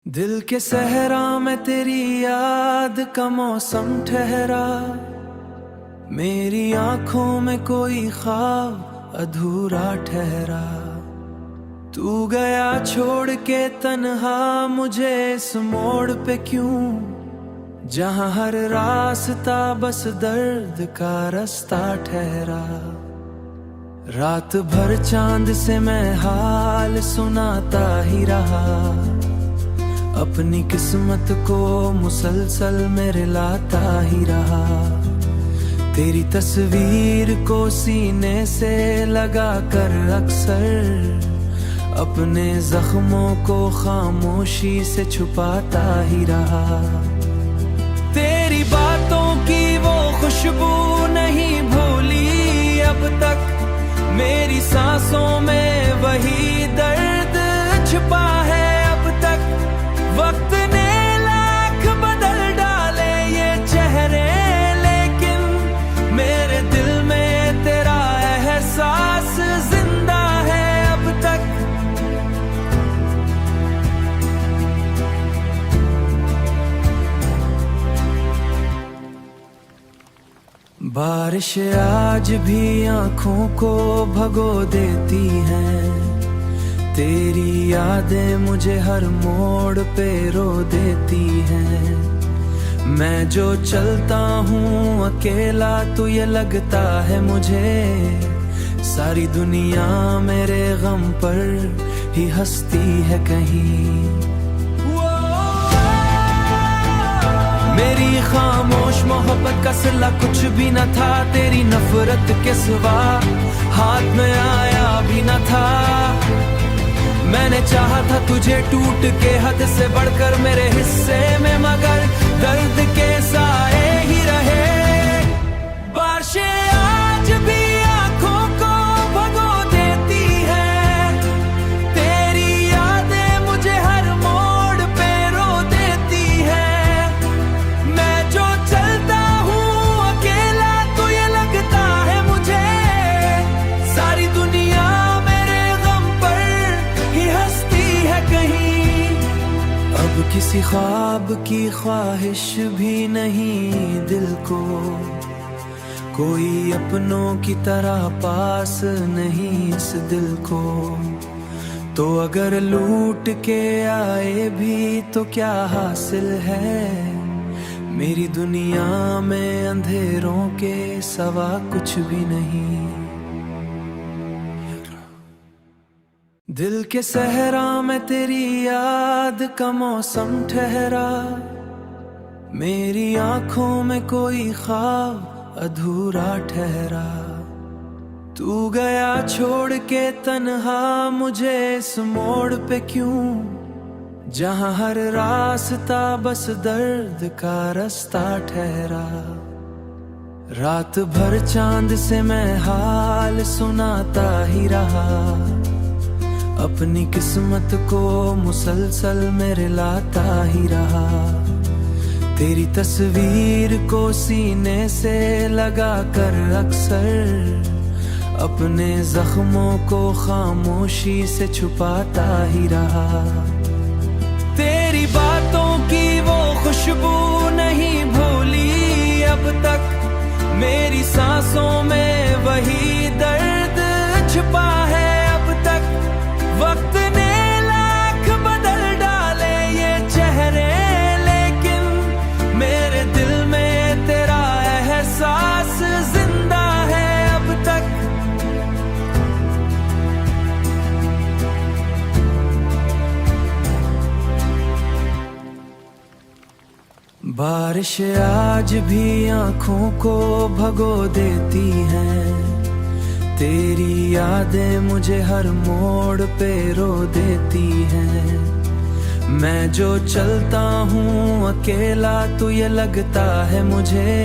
दिल के सहरा में तेरी याद का मौसम ठहरा, मेरी आंखों में कोई ख्वाब अधूरा ठहरा। तू गया छोड़ के तन्हा मुझे इस मोड़ पे क्यों, जहां हर रास्ता बस दर्द का रास्ता ठहरा। रात भर चांद से मैं हाल सुनाता ही रहा, अपनी किस्मत को मुसलसल मेरे लाता ही रहा। तेरी तस्वीर को सीने से लगा कर अक्सर अपने जख्मों को खामोशी से छुपाता ही रहा। तेरी बातों की वो खुशबू नहीं भूली अब तक, मेरी सांसों में वही दर्द छिपा है अब तक। वक्त ने लाख बदल डाले ये चेहरे, लेकिन मेरे दिल में तेरा एहसास जिंदा है अब तक। बारिश आज भी आंखों को भगो देती हैं, तेरी यादें मुझे हर मोड़ पे रो देती हैं। मैं जो चलता हूँ अकेला तो ये लगता है मुझे, सारी दुनिया मेरे गम पर ही हंसती है कहीं। मेरी खामोश मोहब्बत का सिला कुछ भी न था, तेरी नफरत के सिवा हाथ में आया भी न था। मैंने चाहा था तुझे टूट के हद से बढ़कर मेरे हिस्से में, मगर दर्द के साए ही रहे। बारिशें आज भी आंखों को भगो देती है, तेरी यादें मुझे हर मोड़ पे रो देती है। मैं जो चलता हूँ अकेला तो ये लगता है मुझे, सारी दुनिया किसी ख्वाब की ख्वाहिश भी नहीं दिल को, कोई अपनों की तरह पास नहीं इस दिल को। तो अगर लूट के आए भी तो क्या हासिल है, मेरी दुनिया में अंधेरों के सवा कुछ भी नहीं। दिल के सहरा में तेरी याद का मौसम ठहरा, मेरी आंखों में कोई ख्वाब अधूरा ठहरा। तू गया छोड़ के तन्हा मुझे इस मोड़ पे क्यों, जहां हर रास्ता बस दर्द का रास्ता ठहरा। रात भर चांद से मैं हाल सुनाता ही रहा, अपनी किस्मत को मुसलसल मेरे लाता ही रहा। तेरी तस्वीर को सीने से लगा कर अक्सर अपने जख्मों को खामोशी से छुपाता ही रहा। तेरी बातों की वो खुशबू नहीं भूली अब तक, मेरी सांसों में वही दर्द छिपा है अब तक। वक्त ने लाख बदल डाले ये चेहरे, लेकिन मेरे दिल में तेरा एहसास जिंदा है अब तक। बारिश आज भी आंखों को भगो देती हैं, तेरी यादें मुझे हर मोड़ पे रो देती हैं। मैं जो चलता हूँ अकेला तो ये लगता है मुझे,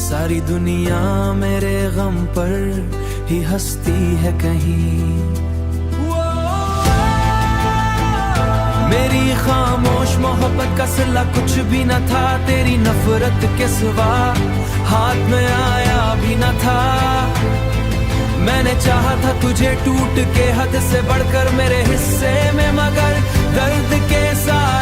सारी दुनिया मेरे गम पर ही हंसती है कहीं। मेरी खामोश मोहब्बत का सिला कुछ भी न था, तेरी नफरत के सिवा हाथ में आया भी न था। मैंने चाहा था तुझे टूट के हद से बढ़कर मेरे हिस्से में, मगर दर्द के साथ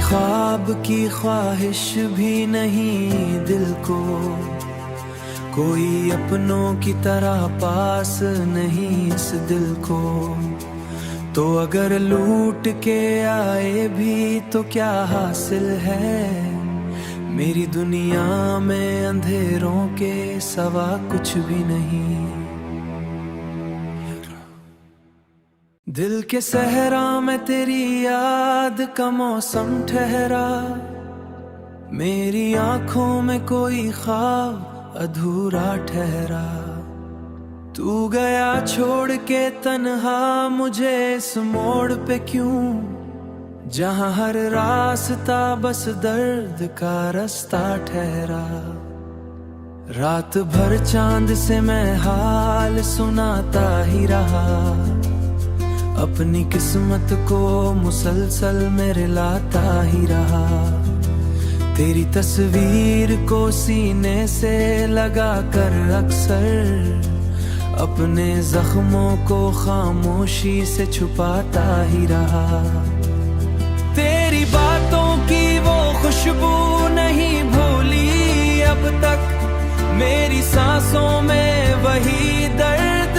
ख्वाब की ख्वाहिश भी नहीं दिल को, कोई अपनों की तरह पास नहीं इस दिल को। तो अगर लूट के आए भी तो क्या हासिल है, मेरी दुनिया में अंधेरों के सवा कुछ भी नहीं। दिल के सहरा में तेरी याद का मौसम ठहरा, मेरी आंखों में कोई ख्वाब अधूरा ठहरा। तू गया छोड़ के तन्हा मुझे इस मोड़ पे क्यों, जहां हर रास्ता बस दर्द का रास्ता ठहरा। रात भर चांद से मैं हाल सुनाता ही रहा, अपनी किस्मत को मुसलसल मेरे लाता ही रहा। तेरी तस्वीर को सीने से लगा कर अक्सर अपने जख्मों को खामोशी से छुपाता ही रहा। तेरी बातों की वो खुशबू नहीं भूली अब तक, मेरी सांसों में वही दर्द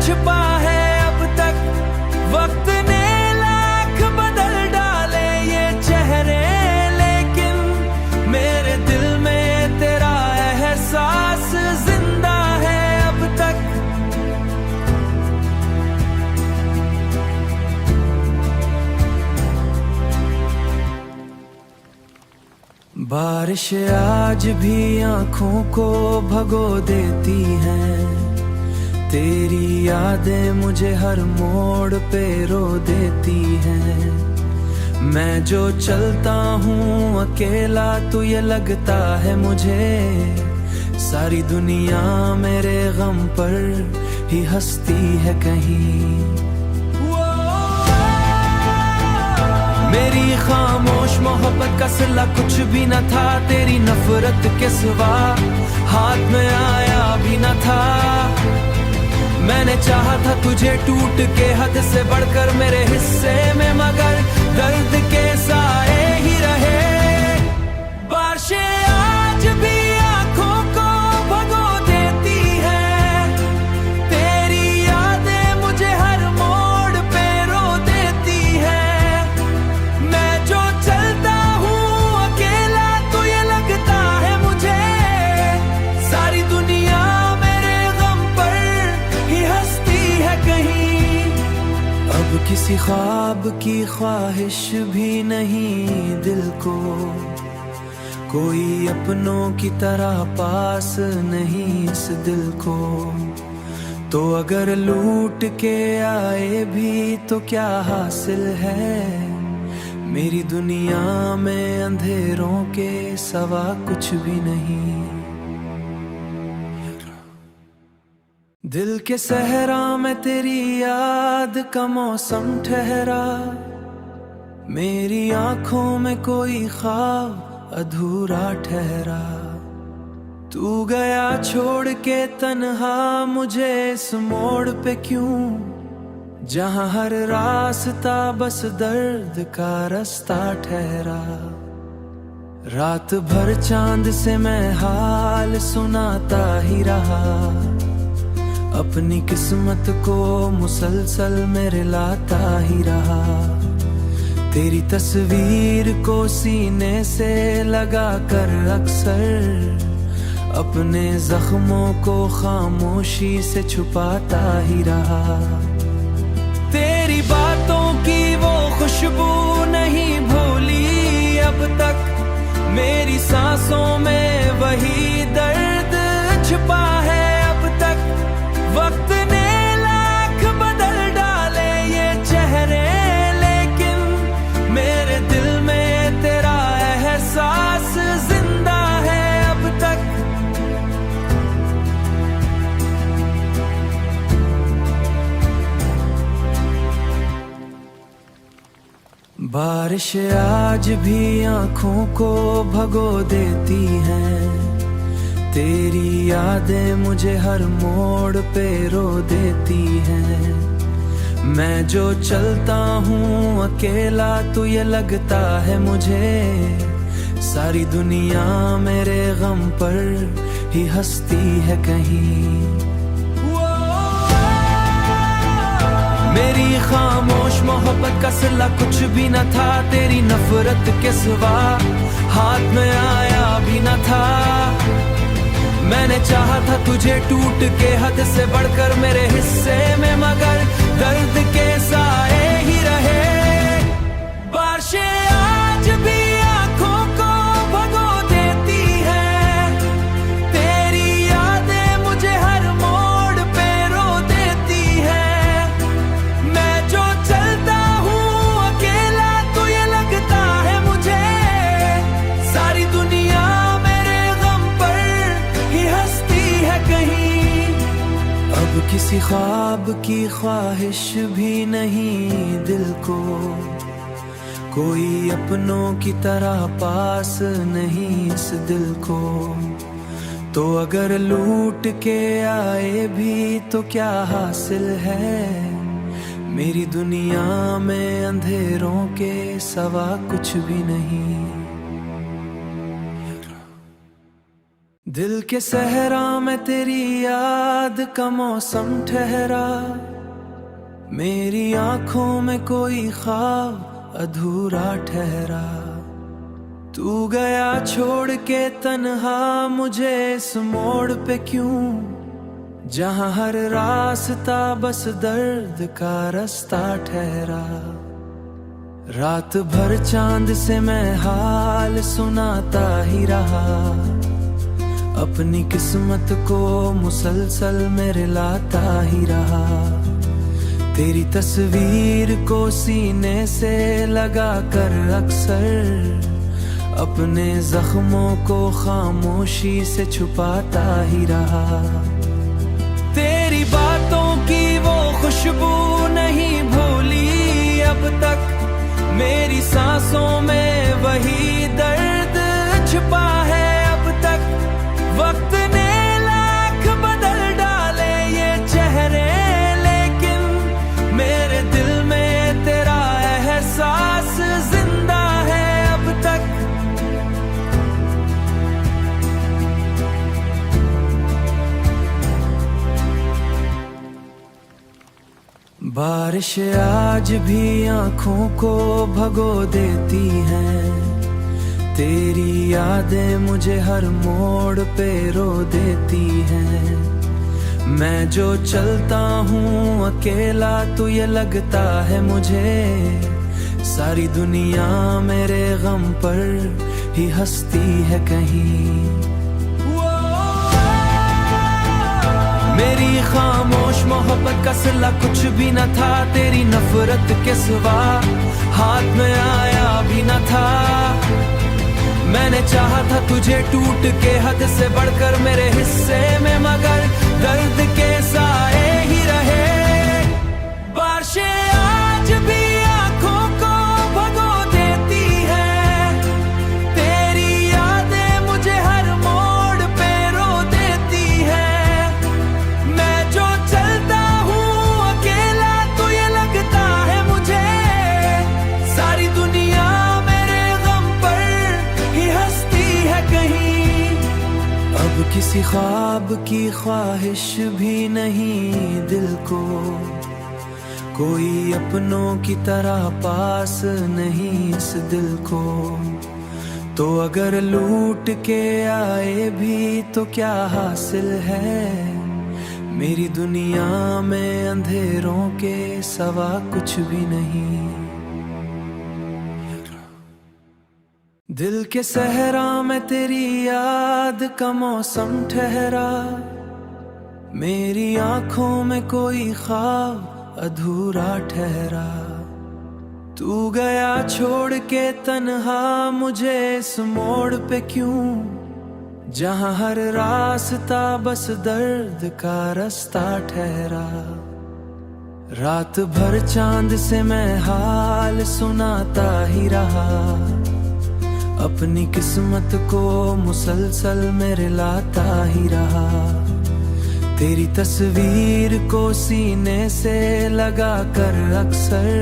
छुपा है अब तक। वक्त ने लाख बदल डाले ये चेहरे, लेकिन मेरे दिल में तेरा एहसास जिंदा है अब तक। बारिश आज भी आंखों को भगो देती है, तेरी यादें मुझे हर मोड़ पे रो देती हैं। मैं जो चलता हूँ अकेला तो ये लगता है मुझे, सारी दुनिया मेरे गम पर ही हंसती है कहीं। मेरी खामोश मोहब्बत का सिला कुछ भी न था, तेरी नफरत के सिवा हाथ में आया भी न था। मैंने चाहा था तुझे टूट के हद से बढ़कर मेरे हिस्से में, मगर दर्द के साए ही रहे। बारिशें आज भी आंखों को भगो देती है, तेरी यादें मुझे हर मोड़ पे रो देती है। मैं जो चलता हूँ अकेला तो ये लगता है मुझे, सारी दुनिया मेरे गम पर ही हंसती है कहीं। अब किसी ख्वाब की ख्वाहिश भी नहीं दिल को, कोई अपनों की तरह पास नहीं इस दिल को। तो अगर लूट के आए भी तो क्या हासिल है, मेरी दुनिया में अंधेरों के सवा कुछ भी नहीं। दिल के सहरा में तेरी याद का मौसम ठहरा, मेरी आंखों में कोई ख्वाब अधूरा ठहरा। तू गया छोड़ के तन्हा मुझे इस मोड़ पे क्यों, जहां हर रास्ता बस दर्द का रास्ता ठहरा। रात भर चांद से मैं हाल सुनाता ही रहा, अपनी किस्मत को मुसलसल मेरे लाता ही रहा। तेरी तस्वीर को सीने से लगा कर अक्सर अपने जख्मों को खामोशी से छुपाता ही रहा। तेरी बातों की वो खुशबू नहीं भूली अब तक, मेरी सांसों में वही दर्द छुपा है अब तक। वक्त ने लाख बदल डाले ये चेहरे, लेकिन मेरे दिल में तेरा एहसास जिंदा है अब तक। बारिश आज भी आंखों को भगो देती है, तेरी यादें मुझे हर मोड़ पे रो देती हैं। मैं जो चलता हूँ अकेला तो ये लगता है मुझे सारी दुनिया मेरे गम पर ही हंसती है कहीं। मेरी खामोश मोहब्बत का सिला कुछ भी न था, तेरी नफरत के सिवा हाथ में आया भी न था। मैंने चाहा था तुझे टूट के हद से बढ़कर मेरे हिस्से में, मगर दर्द के साए ही रहे। बारिशें आज भी आंखों को भगो देती है, तेरी यादें मुझे हर मोड़ पे रो देती है। मैं जो चलता हूँ अकेला तो ये लगता है मुझे सारी दुनिया मेरे गम पर ही हंसती है कहीं। अब किसी ख्वाब की ख्वाहिश भी नहीं दिल को, कोई अपनों की तरह पास नहीं इस दिल को। तो अगर लूट के आए भी तो क्या हासिल है, मेरी दुनिया में अंधेरों के सवा कुछ भी नहीं। दिल के सहरा में तेरी याद का मौसम ठहरा, मेरी आंखों में कोई ख्वाब अधूरा ठहरा। तू गया छोड़ के तन्हा मुझे इस मोड़ पे क्यों, जहां हर रास्ता बस दर्द का रास्ता ठहरा। रात भर चांद से मैं हाल सुनाता ही रहा, अपनी किस्मत को मुसलसल मेरे लाता ही रहा। तेरी तस्वीर को सीने से लगा कर अक्सर अपने जख्मों को खामोशी से छुपाता ही रहा। तेरी बातों की वो खुशबू नहीं भूली अब तक, मेरी सांसों में वही दर्द छिपा है अब तक। वक्त ने लाख बदल डाले ये चेहरे, लेकिन मेरे दिल में तेरा एहसास जिंदा है अब तक। बारिश आज भी आंखों को भगो देती है, तेरी यादें मुझे हर मोड़ पे रो देती हैं। मैं जो चलता हूँ अकेला तो ये लगता है मुझे सारी दुनिया मेरे गम पर ही हंसती है कहीं। मेरी खामोश मोहब्बत का सिला कुछ भी न था, तेरी नफरत के सिवा हाथ में आया भी न था। मैंने चाहा था तुझे टूट के हद से बढ़कर मेरे हिस्से में, मगर दर्द के साए ही रहे। बारिशें आज भी आंखों को भगो देती है, तेरी यादें मुझे हर मोड़ पे रो देती है। मैं जो चलता हूँ अकेला तो ये लगता है मुझे सारी दुनिया मेरे गम पर ही हंसती है कहीं। अब किसी ख्वाब की ख्वाहिश भी नहीं दिल को, कोई अपनों की तरह पास नहीं इस दिल को। तो अगर लूट के आए भी तो क्या हासिल है, मेरी दुनिया में अंधेरों के सवा कुछ भी नहीं। दिल के सहरा में तेरी याद का मौसम ठहरा, मेरी आंखों में कोई ख्वाब अधूरा ठहरा। तू गया छोड़ के तन्हा मुझे इस मोड़ पे क्यों, जहां हर रास्ता बस दर्द का रास्ता ठहरा। रात भर चांद से मैं हाल सुनाता ही रहा, अपनी किस्मत को मुसलसल मेरे लाता ही रहा। तेरी तस्वीर को सीने से लगा कर अक्सर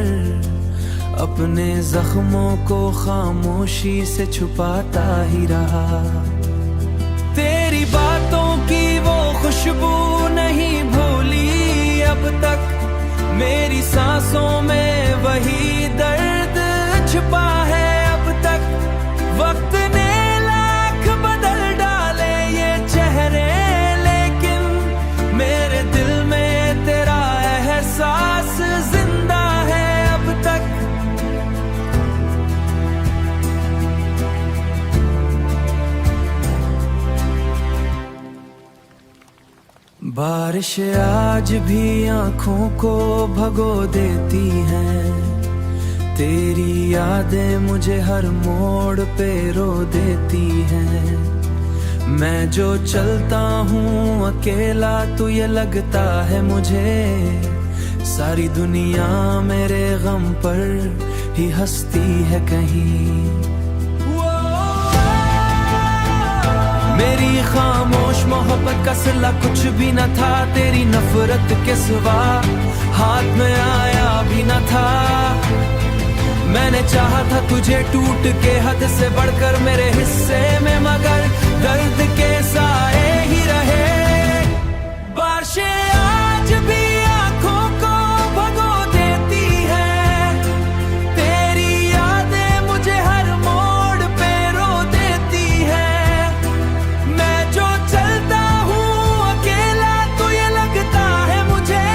अपने जख्मों को खामोशी से छुपाता ही रहा। तेरी बातों की वो खुशबू नहीं भूली अब तक, मेरी सांसों में वही दर्द छिपा है अब तक। वक्त ने लाख बदल डाले ये चेहरे, लेकिन मेरे दिल में तेरा एहसास जिंदा है अब तक। बारिश आज भी आंखों को भगो देती है, तेरी यादें मुझे हर मोड़ पे रो देती हैं। मैं जो चलता हूँ अकेला तो ये लगता है मुझे, सारी दुनिया मेरे गम पर ही हंसती है कहीं। मेरी खामोश मोहब्बत का सिला कुछ भी न था, तेरी नफरत के सिवा हाथ में आया भी न था। मैंने चाहा था तुझे टूट के हद से बढ़कर मेरे हिस्से में, मगर दर्द के साए ही रहे। बारिशें आज भी आंखों को भगो देती है, तेरी यादें मुझे हर मोड़ पे रो देती है। मैं जो चलता हूँ अकेला तो ये लगता है मुझे,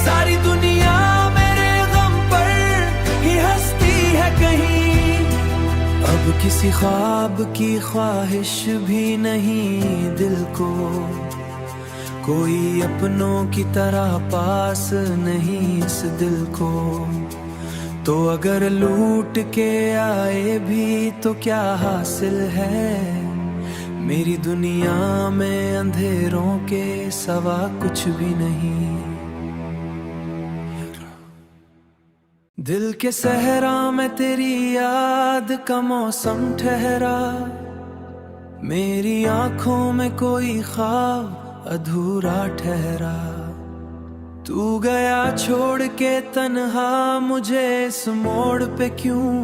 सारी दुनिया मेरे गम पर ही हंसती है कहीं। अब किसी ख्वाब की ख्वाहिश भी नहीं दिल को, कोई अपनों की तरह पास नहीं इस दिल को। तो अगर लूट के आए भी तो क्या हासिल है, मेरी दुनिया में अंधेरों के सवा कुछ भी नहीं। दिल के सहरा में तेरी याद का मौसम ठहरा, मेरी आंखों में कोई ख्वाब अधूरा ठहरा। तू गया छोड़ के तन्हा मुझे इस मोड़ पे क्यों,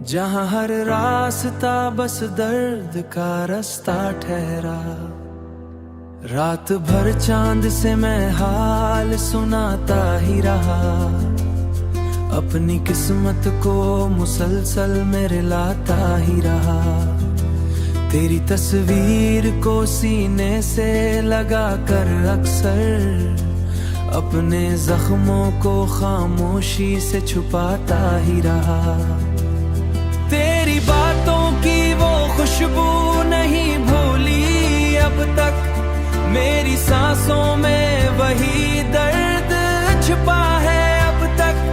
जहां हर रास्ता बस दर्द का रास्ता ठहरा। रात भर चांद से मैं हाल सुनाता ही रहा, अपनी किस्मत को मुसलसल मेरे लाता ही रहा। तेरी तस्वीर को सीने से लगा कर अक्सर अपने जख्मों को खामोशी से छुपाता ही रहा। तेरी बातों की वो खुशबू नहीं भूली अब तक, मेरी सांसों में वही दर्द छिपा है अब तक।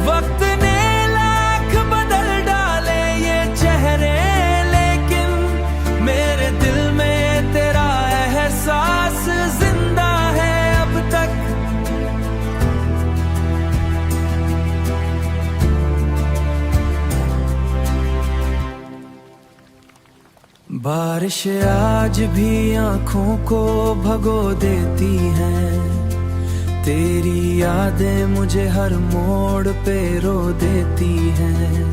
वक्त ने लाख बदल डाले ये चेहरे, लेकिन मेरे दिल में तेरा एहसास जिंदा है अब तक। बारिश आज भी आंखों को भगो देती है, तेरी यादें मुझे हर मोड़ पे रो देती हैं।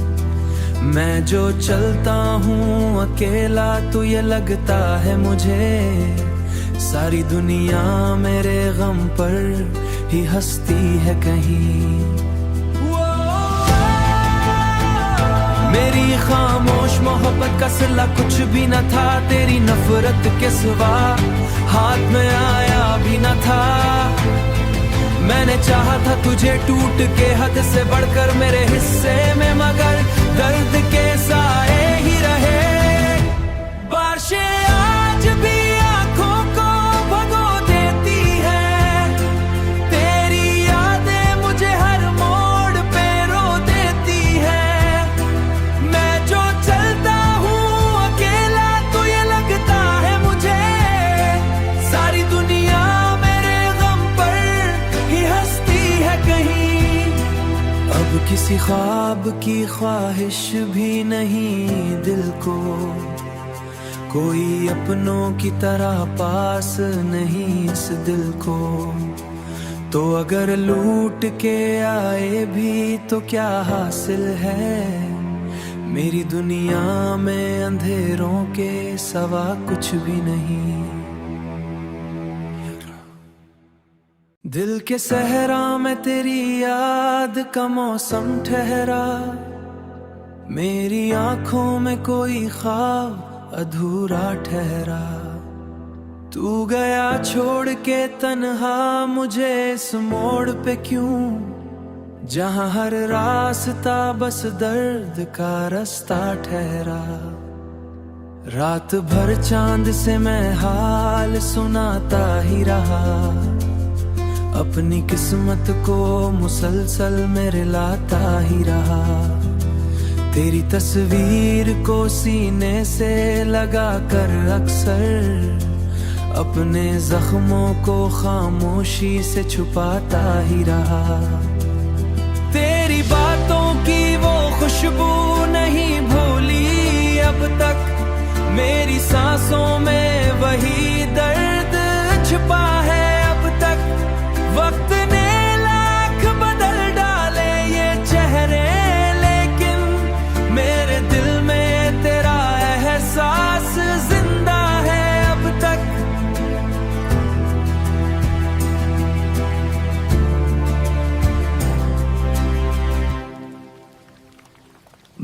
मैं जो चलता हूँ अकेला तो ये लगता है मुझे, सारी दुनिया मेरे गम पर ही हंसती है कहीं। मेरी खामोश मोहब्बत का सिला कुछ भी न था, तेरी नफरत के सिवा हाथ में आया भी न था। मैंने चाहा था तुझे टूट के हद से बढ़कर मेरे हिस्से में, मगर दर्द के साए ही रहे। बारिशें आज भी आंखों को भगो देती है, तेरी यादें मुझे हर मोड़ पे रो देती है। मैं जो चलता हूँ अकेला तो ये लगता है मुझे, सारी दुनिया मेरे गम पर ही हंसती है कहीं। अब किसी ख्वाब की ख्वाहिश भी नहीं दिल को, कोई अपनों की तरह पास नहीं इस दिल को, तो अगर लूट के आए भी तो क्या हासिल है। मेरी दुनिया में अंधेरों के सवा कुछ भी नहीं। दिल के सहरा में तेरी याद का मौसम ठहरा, मेरी आंखों में कोई ख्वाब अधूरा ठहरा। तू गया छोड़ के तन्हा मुझे इस मोड़ पे क्यों, जहां हर रास्ता बस दर्द का रास्ता ठहरा। रात भर चांद से मैं हाल सुनाता ही रहा, अपनी किस्मत को मुसलसल मेरे लाता ही रहा। तेरी तस्वीर को सीने से लगा कर अक्सर अपने जख्मों को खामोशी से छुपाता ही रहा। तेरी बातों की वो खुशबू नहीं भूली अब तक, मेरी सांसों में वही दर्द छुपा है अब तक। वक्त ने लाख बदल डाले ये चेहरे, मेरे दिल में तेरा एहसास जिंदा है अब तक।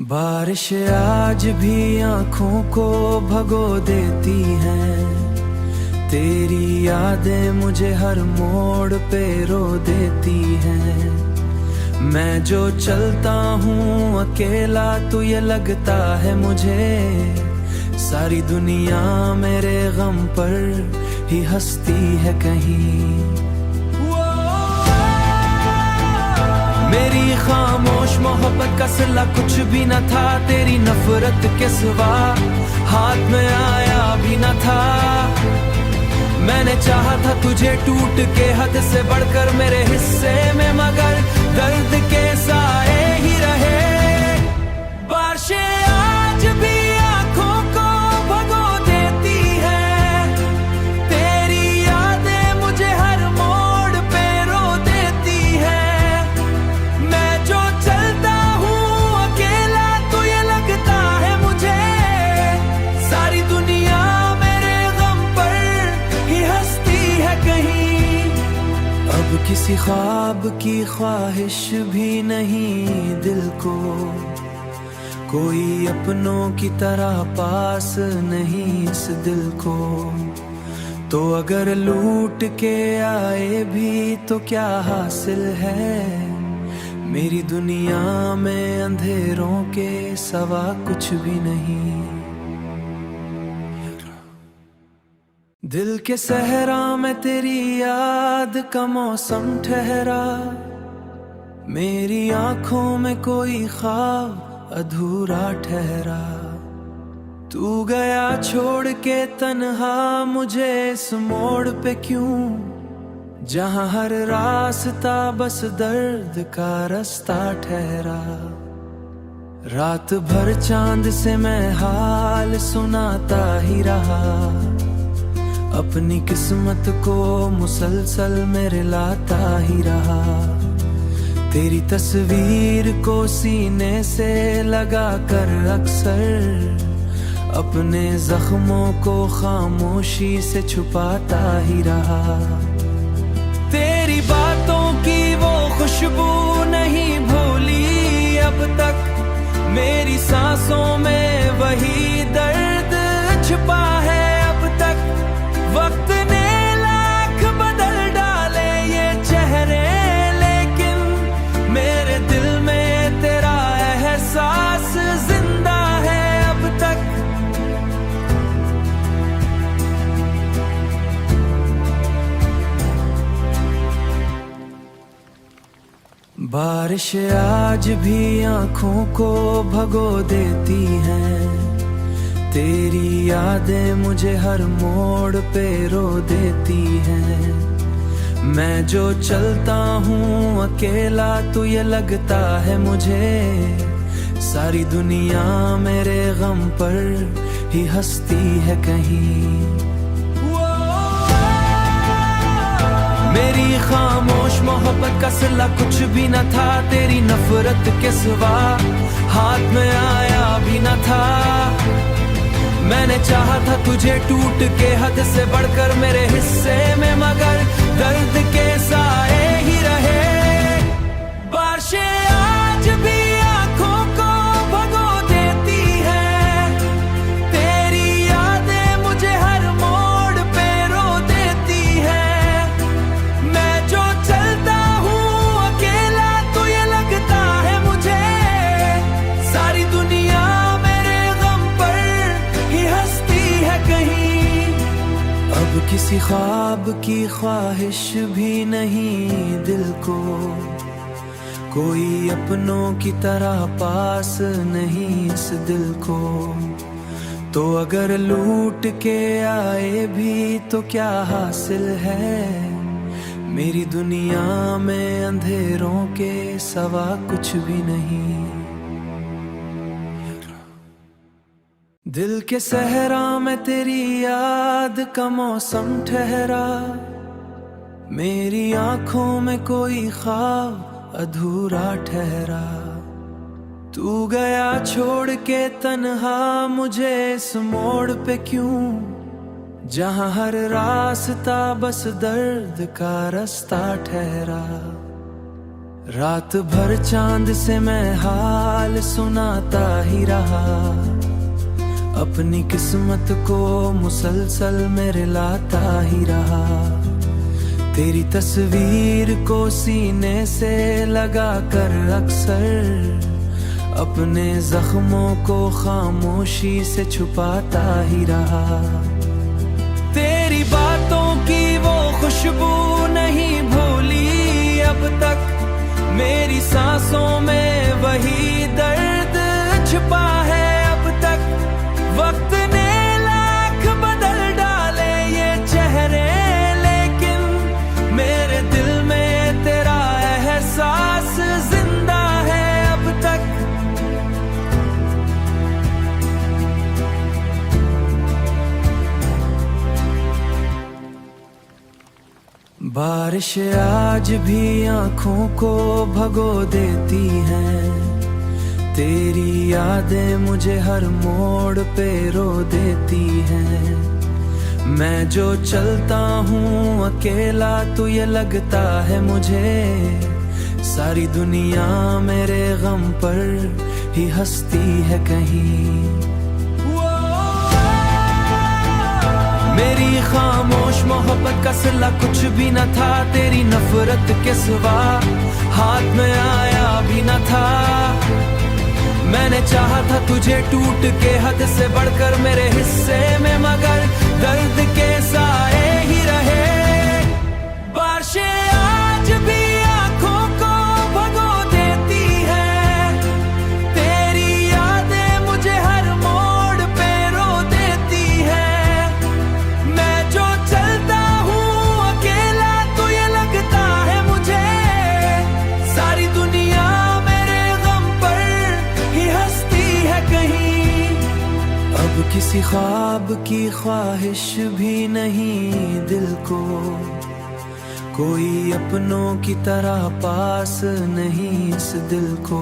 बारिश आज भी आंखों को भगो देती है, तेरी यादें मुझे हर मोड़ पे रो देती हैं। मैं जो चलता हूँ अकेला तो ये लगता है मुझे, सारी दुनिया मेरे गम पर ही हंसती है कहीं। मेरी खामोश मोहब्बत का सिला कुछ भी न था, तेरी नफरत के सिवा हाथ में आया भी न था। मैंने चाहा था तुझे टूट के हद से बढ़कर मेरे हिस्से में, मगर दर्द के साए ही रहे। बारिशें आज भी आंखों को भगो देती है, तेरी यादें मुझे हर मोड़ पे रो देती है। मैं जो चलता हूँ अकेला तो ये लगता है मुझे, सारी दुनिया मेरे गम पर ही हंसती है कहीं। अब किसी ख्वाब की ख्वाहिश भी नहीं दिल को, कोई अपनों की तरह पास नहीं इस दिल को, तो अगर लूट के आए भी तो क्या हासिल है। मेरी दुनिया में अंधेरों के सवा कुछ भी नहीं। दिल के सहरा में तेरी याद का मौसम ठहरा, मेरी आंखों में कोई ख्वाब अधूरा ठहरा। तू गया छोड़ के तन्हा मुझे इस मोड़ पे क्यों, जहां हर रास्ता बस दर्द का रास्ता ठहरा। रात भर चांद से मैं हाल सुनाता ही रहा, अपनी किस्मत को मुसलसल मेरे लाता ही रहा। तेरी तस्वीर को सीने से लगा कर अक्सर अपने जख्मों को खामोशी से छुपाता ही रहा। तेरी बातों की वो खुशबू नहीं भूली अब तक, मेरी सांसों में वही दर्द छुपा है अब तक। वक्त ने लाख बदल डाले ये चेहरे, लेकिन मेरे दिल में तेरा एहसास जिंदा है अब तक। बारिश आज भी आंखों को भगो देती है, तेरी यादें मुझे हर मोड़ पे रो देती हैं। मैं जो चलता हूँ अकेला तो ये लगता है मुझे, सारी दुनिया मेरे गम पर ही हंसती है कहीं। मेरी खामोश मोहब्बत का सिला कुछ भी न था, तेरी नफरत के सिवा हाथ में आया भी न था। मैंने चाहा था तुझे टूट के हद से बढ़कर मेरे हिस्से में, मगर दर्द के साए ही रहे। बारिशें आज भी आंखों को भगो देती है, तेरी यादें मुझे हर मोड़ पे रो देती है। मैं जो चलता हूँ अकेला तो ये लगता है मुझे, सारी दुनिया मेरे गम पर ही हंसती है कहीं। अब किसी ख्वाब की ख्वाहिश भी नहीं दिल को, कोई अपनों की तरह पास नहीं इस दिल को। तो अगर लूट के आए भी तो क्या हासिल है, मेरी दुनिया में अंधेरों के सवा कुछ भी नहीं। दिल के सहरा में तेरी याद का मौसम ठहरा, मेरी आंखों में कोई ख्वाब अधूरा ठहरा। तू गया छोड़ के तन्हा मुझे इस मोड़ पे क्यों, जहां हर रास्ता बस दर्द का रास्ता ठहरा। रात भर चांद से मैं हाल सुनाता ही रहा, अपनी किस्मत को मुसलसल मेरे लाता ही रहा। तेरी तस्वीर को सीने से लगा कर अक्सर अपने जख्मों को खामोशी से छुपाता ही रहा। तेरी बातों की वो खुशबू नहीं भूली अब तक, मेरी सांसों में वही दर्द छिपा है अब तक। वक्त ने लाख बदल डाले ये चेहरे, मेरे दिल में तेरा एहसास जिंदा है अब तक। बारिश आज भी आंखों को भगो देती है, तेरी यादें मुझे हर मोड़ पे रो देती हैं। मैं जो चलता हूँ अकेला तो ये लगता है मुझे, सारी दुनिया मेरे गम पर ही हंसती है कहीं। मेरी खामोश मोहब्बत का सिला कुछ भी न था, तेरी नफरत के सिवा हाथ में आया भी न था। मैंने चाहा था तुझे टूट के हद से बढ़कर मेरे हिस्से में, मगर दर्द के साए ही रहे। बारिशें आज भी आंखों को भगो देती है, तेरी यादें मुझे हर मोड़ पे रो देती है। मैं जो चलता हूँ अकेला तो ये लगता है मुझे, सारी दुनिया मेरे गम पर ही हंसती है कहीं। अब किसी ख्वाब की ख्वाहिश भी नहीं दिल को, कोई अपनों की तरह पास नहीं इस दिल को।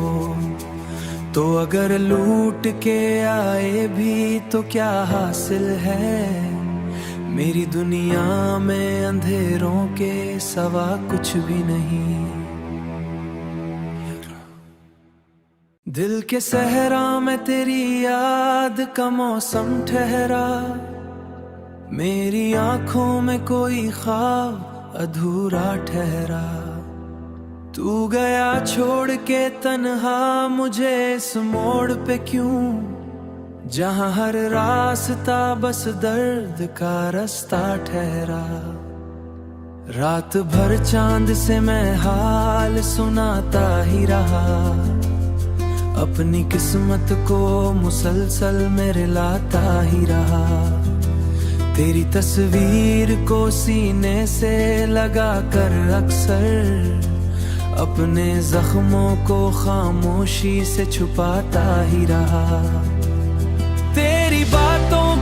तो अगर लूट के आए भी तो क्या हासिल है, मेरी दुनिया में अंधेरों के सवा कुछ भी नहीं। दिल के सहरा में तेरी याद का मौसम ठहरा, मेरी आंखों में कोई ख्वाब अधूरा ठहरा। तू गया छोड़ के तन्हा मुझे इस मोड़ पे क्यों, जहां हर रास्ता बस दर्द का रास्ता ठहरा। रात भर चांद से मैं हाल सुनाता ही रहा, अपनी किस्मत को मुसलसल मेरे लाता ही रहा। तेरी तस्वीर को सीने से लगा कर अक्सर अपने जख्मों को खामोशी से छुपाता ही रहा। तेरी बातों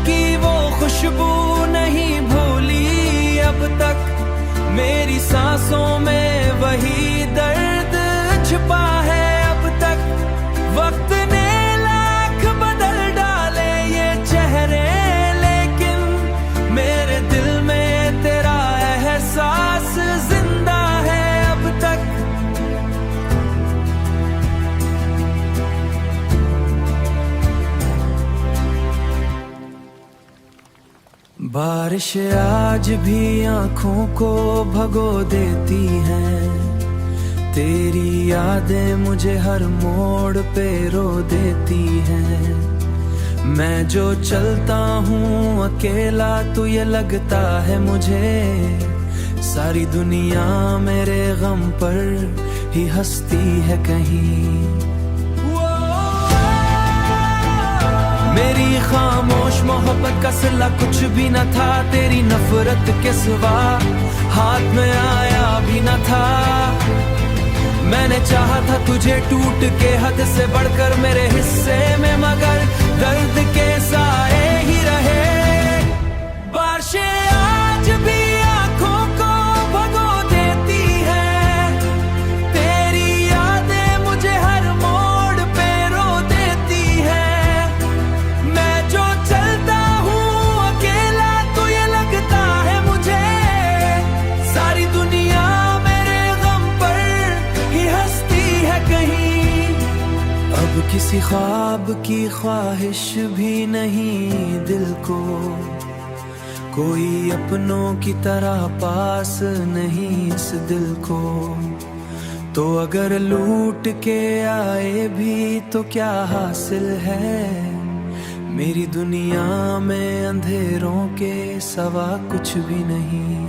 मेरी सांसों में वही दर्द छिपा है अब तक। वक्त ने लाख बदल डाले ये चेहरे, लेकिन मेरे दिल में तेरा एहसास जिंदा है अब तक। बारिश आज भी आंखों को भगो देती है, तेरी यादें मुझे हर मोड़ पे रो देती हैं। मैं जो चलता हूँ अकेला तो ये लगता है मुझे, सारी दुनिया मेरे गम पर ही हंसती है कहीं। मेरी खामोश मोहब्बत का सिला कुछ भी न था, तेरी नफरत के सिवा हाथ में आया भी न था। मैंने चाहा था तुझे टूट के हद से बढ़कर मेरे हिस्से में, मगर दर्द के साए ही रहे। बारिशें आज भी आंखों को भगो देती है, तेरी यादें मुझे हर मोड़ पे रो देती है। मैं जो चलता हूँ अकेला तो ये लगता है मुझे, सारी दुनिया मेरे गम पर ही हंसती है कहीं। अब किसी ख्वाब की ख्वाहिश भी नहीं दिल को, कोई अपनों की तरह पास नहीं इस दिल को। तो अगर लूट के आए भी तो क्या हासिल है, मेरी दुनिया में अंधेरों के सवा कुछ भी नहीं।